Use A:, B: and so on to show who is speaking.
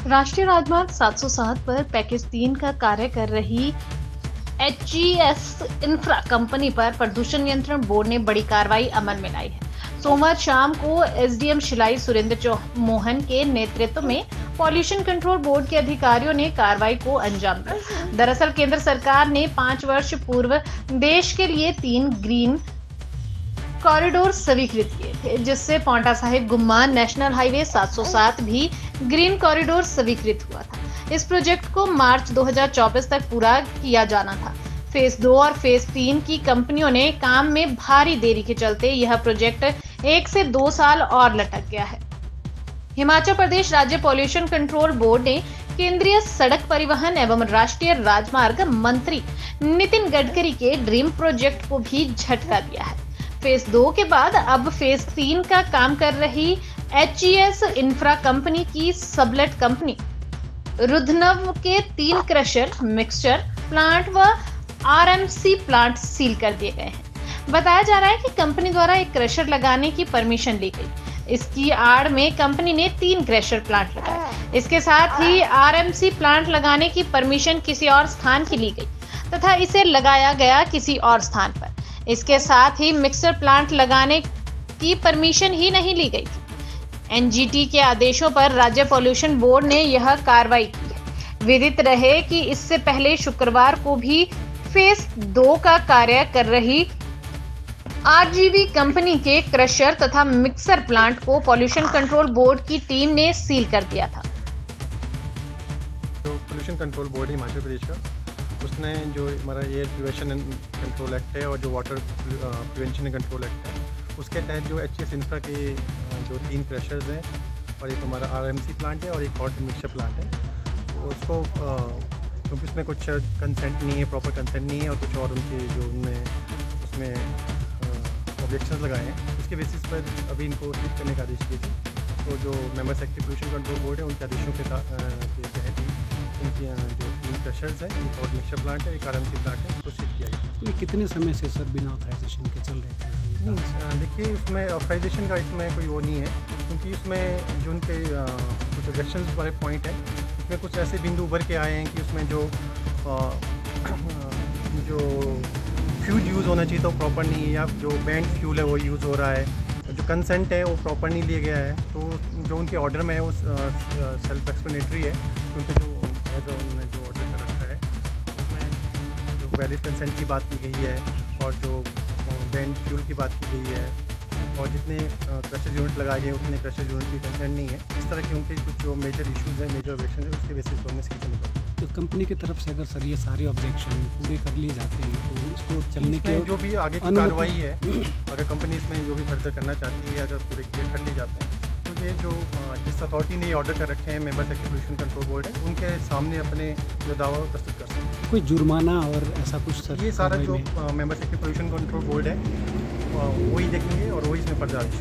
A: राष्ट्रीय राजमार्ग 707 पर पैकेज 3 का कार्य कर रही एचजीएस इंफ्रा कंपनी पर प्रदूषण नियंत्रण बोर्ड ने बड़ी कार्रवाई अमल में लाई है। सोमवार शाम को एसडीएम शिलाई सुरेंद्र मोहन के नेतृत्व में पॉल्यूशन कंट्रोल बोर्ड के अधिकारियों ने कार्रवाई को अंजाम दिया। दरअसल केंद्र सरकार ने 5 वर्ष पूर्व देश के लिए 3 ग्रीन कॉरिडोर स्वीकृत किए थे, जिससे पांवटा साहिब गुम्मा नेशनल हाईवे 707 भी ग्रीन कॉरिडोर स्वीकृत हुआ था। इस प्रोजेक्ट को मार्च 2024 तक पूरा किया जाना था। फेज 2 और फेज 3 की कंपनियों ने काम में भारी देरी के चलते यह प्रोजेक्ट 1 से 2 साल और लटक गया है। हिमाचल प्रदेश राज्य पॉल्यूशन कंट्रोल बोर्ड ने केंद्रीय सड़क परिवहन एवं राष्ट्रीय राजमार्ग मंत्री नितिन गडकरी के ड्रीम प्रोजेक्ट को भी झटका दिया है। फेज 2 के बाद अब फेज 3 का काम कर रही एचईएस इंफ्रा कंपनी की सबलेट कंपनी रुधनव के 3 क्रशर, मिक्सचर प्लांट व आरएमसी प्लांट सील कर दिए गए हैं। बताया जा रहा है कि कंपनी द्वारा एक क्रशर लगाने की परमिशन ली गई। इसकी आड़ में कंपनी ने 3 क्रशर प्लांट लगाए। इसके साथ ही आरएमसी प्लांट लगाने की परमिशन किसी और स्थान की ली गई तथा इसे लगाया गया किसी और स्थान पर। इसके साथ ही मिक्सर प्लांट लगाने की परमिशन ही नहीं ली गई थी। एनजीटी के आदेशों पर राज्य पॉल्यूशन बोर्ड ने यह कार्रवाई की है। विदित रहे कि इससे पहले शुक्रवार को भी फेज 2 का कार्य कर रही आरजीवी कंपनी के क्रशर तथा मिक्सर प्लांट को पॉल्यूशन कंट्रोल बोर्ड की टीम ने सील कर दिया था।
B: तो pollution control board Himachal Pradesh का, उसने जो हमारा air prevention and control act है और जो water prevention and control act है, उसके तहत जो एचईएस इंफ्रा के जो 3 क्रशर्स हैं और एक हमारा आरएमसी प्लांट है और एक हॉट मिक्सचर प्लांट है, तो उसको क्योंकि उसमें कुछ कंसेंट नहीं है, प्रॉपर कंसेंट नहीं है और कुछ और उनके जो उसमें ऑब्जेक्शंस लगाए हैं, उसके बेसिस पर अभी इनको सील करने का आदेश दिए थे। तो जो member secretary pollution control board है, उनके आदेशों के तहत उनकी जो 3 क्रशर्स हैं, एक और मिक्सचर प्लांट है, एक आरएमसी प्लांट है, उसको सील किया गया।
C: ये कितने समय से सर बिना ऑथराइजेशन के चल रहे थे?
B: देखिए, इसमें ऑथराइजेशन का इसमें कोई वो नहीं है, क्योंकि इसमें जो उनके कुछ ऑब्जेक्शंस वाले पॉइंट हैं, उसमें कुछ ऐसे बिंदु उभर के आए हैं कि उसमें जो फ्यूल यूज़ होना चाहिए तो प्रॉपर नहीं है, या जो बैंड फ्यूल है वो यूज़ हो रहा है, जो कंसेंट है वो प्रॉपर नहीं लिया गया है। तो जो उनके ऑर्डर में है वो सेल्फ एक्सप्लेनेटरी है, क्योंकि जो उन्होंने जो ऑर्डर कर रखा है उसमें जो वैलिड कंसेंट की बात की गई है और जो बैंड फ्यूल की बात की गई है और जितने क्रशर यूनिट लगाए गए उतने क्रशर यूनिट की कंसेंट नहीं है। इस तरह के उनके कुछ जो मेजर इश्यूज़ हैं, मेजर ऑब्जेक्शन है, उसके बेसिस पर हमें सील करना।
C: तो कंपनी की तरफ से अगर सर ये सारे ऑब्जेक्शन पूरे कर लिए जाते हैं तो इसको चलने के
B: जो भी आगे की कार्रवाई है, अगर कंपनी इसमें जो भी फर्दर करना चाहती है, अगर पूरे क्लियर कर लिए जाते हैं, तो ये जो जिस अथॉरिटी ने ये ऑर्डर कर रखे हैं, member secretary pollution control board है, उनके सामने अपने जो दावा प्रस्तुत कर सकते हैं।
C: कोई जुर्माना और ऐसा कुछ सर?
B: ये सारा जो member secretary pollution control board है वही देखेंगे और वही इसमें फर्दर आदेश